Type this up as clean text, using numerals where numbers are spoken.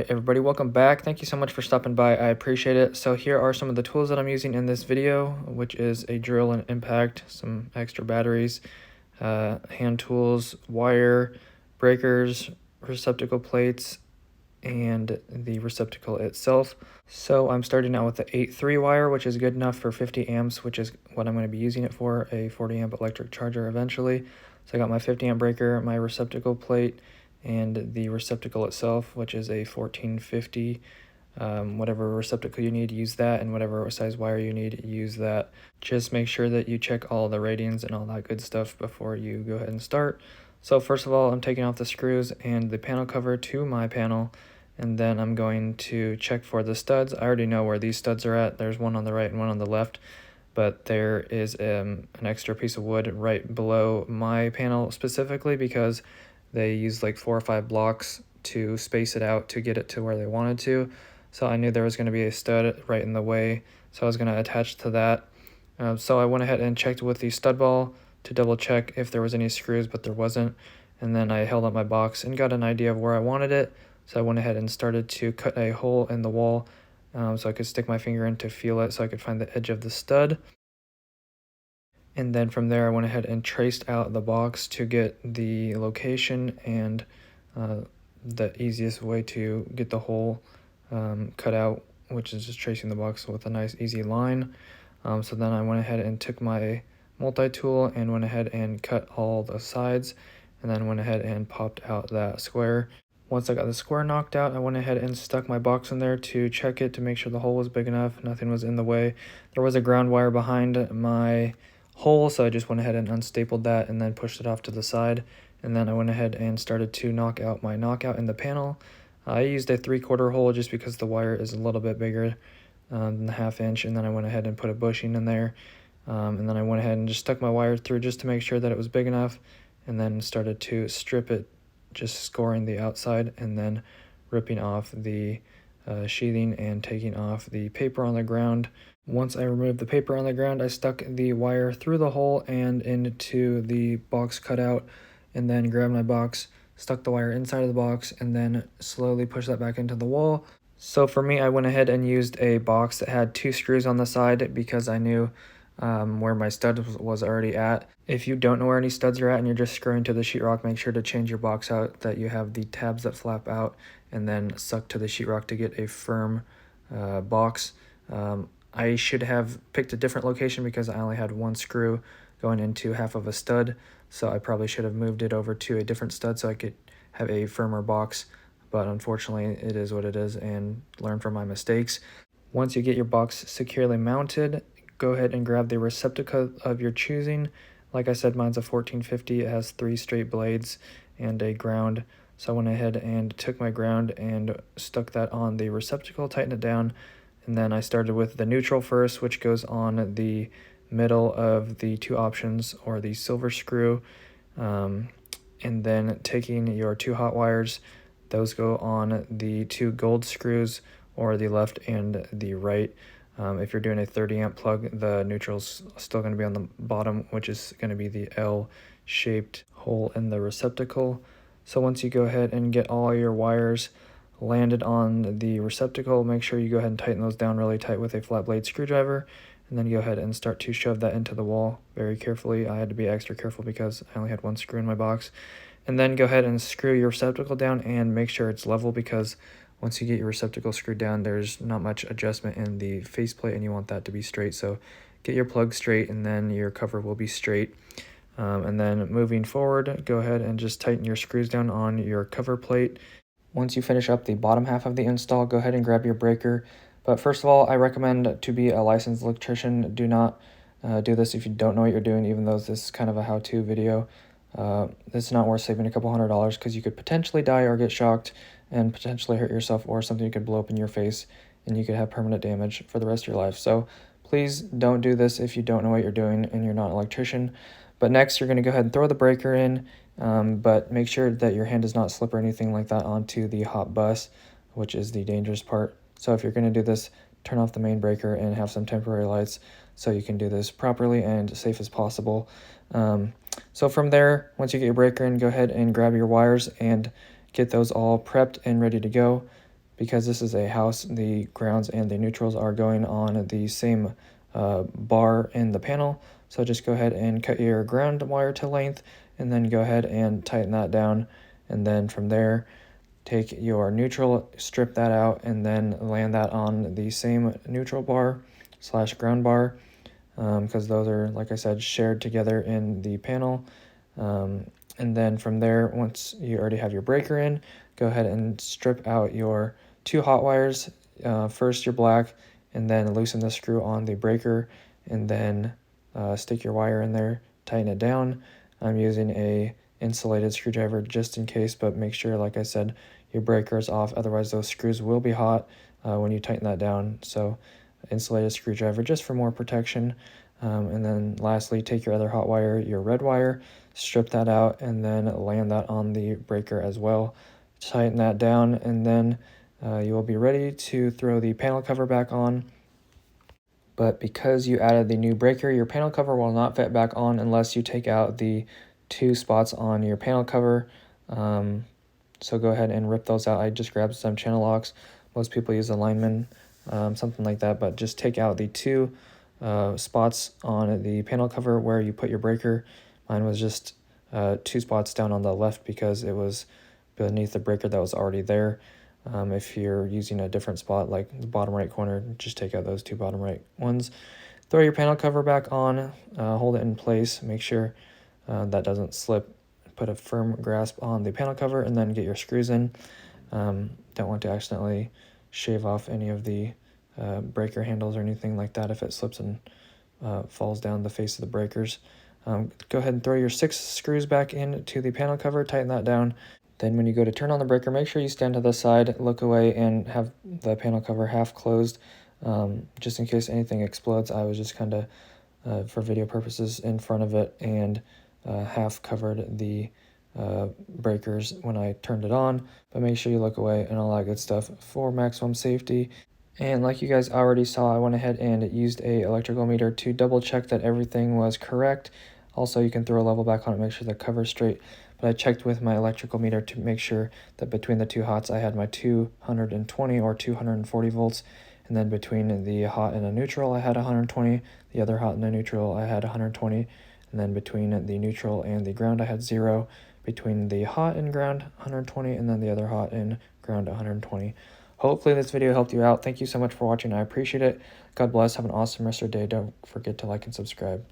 Alright everybody, welcome back. Thank you so much for stopping by. I appreciate it. So here are some of the tools that I'm using in this video, which is a drill and impact, some extra batteries, hand tools, wire, breakers, receptacle plates, and the receptacle itself. So I'm starting out with the 8-3 wire, which is good enough for 50 amps, which is what I'm going to be using it for, a 40 amp electric charger eventually. So I got my 50 amp breaker, my receptacle plate, and the receptacle itself, which is a 1450. Whatever receptacle you need, use that, and whatever size wire you need, use that. Just make sure that you check all the ratings and all that good stuff before you go ahead and start. So first of all, I'm taking off the screws and the panel cover to my panel, and then I'm going to check for the studs. I already know where these studs are at. There's one on the right and one on the left, but there is an extra piece of wood right below my panel specifically because they used like 4 or 5 blocks to space it out to get it to where they wanted to. So I knew there was going to be a stud right in the way, so I was going to attach to that. So I went ahead and checked with the stud ball to double check if there was any screws, but there wasn't. And then I held up my box and got an idea of where I wanted it. So I went ahead and started to cut a hole in the wall so I could stick my finger in to feel it so I could find the edge of the stud. And then from there I went ahead and traced out the box to get the location and the easiest way to get the hole cut out, which is just tracing the box with a nice easy line. So then I went ahead and took my multi-tool and went ahead and cut all the sides, and then went ahead and popped out that square. Once I got the square knocked out, I went ahead and stuck my box in there to check it to make sure the hole was big enough, nothing was in the way. There was a ground wire behind my hole, so I just went ahead and unstapled that and then pushed it off to the side. And then I went ahead and started to knock out my knockout in the panel. I used a 3/4 hole just because the wire is a little bit bigger than the 1/2 inch, and then I went ahead and put a bushing in there. And then I went ahead and just stuck my wire through just to make sure that it was big enough, and then started to strip it, just scoring the outside and then ripping off the sheathing and taking off the paper on the ground. Once I removed the paper on the ground, I stuck the wire through the hole and into the box cutout, and then grabbed my box, stuck the wire inside of the box, and then slowly pushed that back into the wall. So for me, I went ahead and used a box that had 2 screws on the side because I knew where my stud was already at. If you don't know where any studs are at and you're just screwing to the sheetrock, make sure to change your box out that you have the tabs that flap out, and then suck to the sheetrock to get a firm box. I should have picked a different location because I only had 1 screw going into half of a stud, so I probably should have moved it over to a different stud so I could have a firmer box, but unfortunately it is what it is, and learn from my mistakes. Once you get your box securely mounted, go ahead and grab the receptacle of your choosing. Like I said, mine's a 1450. It has 3 straight blades and a ground. So I went ahead and took my ground and stuck that on the receptacle, tightened it down, and then I started with the neutral first, which goes on the middle of the 2 options, or the silver screw, and then taking your 2 hot wires, those go on the 2 gold screws, or the left and the right. If you're doing a 30 amp plug, the neutral's still going to be on the bottom, which is going to be the L-shaped hole in the receptacle. So once you go ahead and get all your wires landed on the receptacle, make sure you go ahead and tighten those down really tight with a flat blade screwdriver, and then go ahead and start to shove that into the wall very carefully. I had to be extra careful because I only had 1 screw in my box. And then go ahead and screw your receptacle down and make sure it's level, because once you get your receptacle screwed down, there's not much adjustment in the faceplate, and you want that to be straight. So get your plug straight, and then your cover will be straight. And then moving forward, go ahead and just tighten your screws down on your cover plate. Once you finish up the bottom half of the install, go ahead and grab your breaker. But first of all, I recommend to be a licensed electrician. Do not do this if you don't know what you're doing, even though this is kind of a how-to video. It's not worth saving a couple $100 because you could potentially die or get shocked and potentially hurt yourself, or something could blow up in your face and you could have permanent damage for the rest of your life. So please don't do this if you don't know what you're doing and you're not an electrician. But next, you're going to go ahead and throw the breaker in, but make sure that your hand does not slip or anything like that onto the hot bus, which is the dangerous part. So if you're going to do this, turn off the main breaker and have some temporary lights so you can do this properly and safe as possible. So from there, once you get your breaker in, go ahead and grab your wires and get those all prepped and ready to go. because this is a house, the grounds and the neutrals are going on the same bar in the panel. So just go ahead and cut your ground wire to length, and then go ahead and tighten that down. And then from there, take your neutral, strip that out, and then land that on the same neutral bar / ground bar, because those are, like I said, shared together in the panel. And then from there, once you already have your breaker in, go ahead and strip out your 2 hot wires, first your black, and then loosen the screw on the breaker, and then stick your wire in there, tighten it down. I'm using a insulated screwdriver just in case, but make sure, like I said, your breaker is off, otherwise those screws will be hot when you tighten that down. So insulated screwdriver just for more protection. And then lastly, take your other hot wire, your red wire, strip that out, and then land that on the breaker as well. Tighten that down, and then you will be ready to throw the panel cover back on. But because you added the new breaker, your panel cover will not fit back on unless you take out the 2 spots on your panel cover. So go ahead and rip those out. I just grabbed some channel locks. Most people use a lineman, something like that, but just take out the 2 spots on the panel cover where you put your breaker. Mine was just 2 spots down on the left because it was beneath the breaker that was already there. If you're using a different spot, like the bottom right corner, just take out those 2 bottom right ones. Throw your panel cover back on, hold it in place, make sure that doesn't slip. Put a firm grasp on the panel cover, and then get your screws in. Don't want to accidentally shave off any of the breaker handles or anything like that if it slips and falls down the face of the breakers. Go ahead and throw your 6 screws back into the panel cover, tighten that down. Then when you go to turn on the breaker, make sure you stand to the side, look away, and have the panel cover half closed, just in case anything explodes. I was just kind of, for video purposes, in front of it and half covered the breakers when I turned it on, but make sure you look away and all that good stuff for maximum safety. And like you guys already saw, I went ahead and used a electrical meter to double check that everything was correct. Also, you can throw a level back on it, make sure the cover's straight. But I checked with my electrical meter to make sure that between the 2 hots I had my 220 or 240 volts, and then between the hot and the neutral I had 120, the other hot and the neutral I had 120, and then between the neutral and the ground I had 0, between the hot and ground 120, and then the other hot and ground 120. Hopefully this video helped you out. Thank you so much for watching. I appreciate it. God bless. Have an awesome rest of your day. Don't forget to like and subscribe.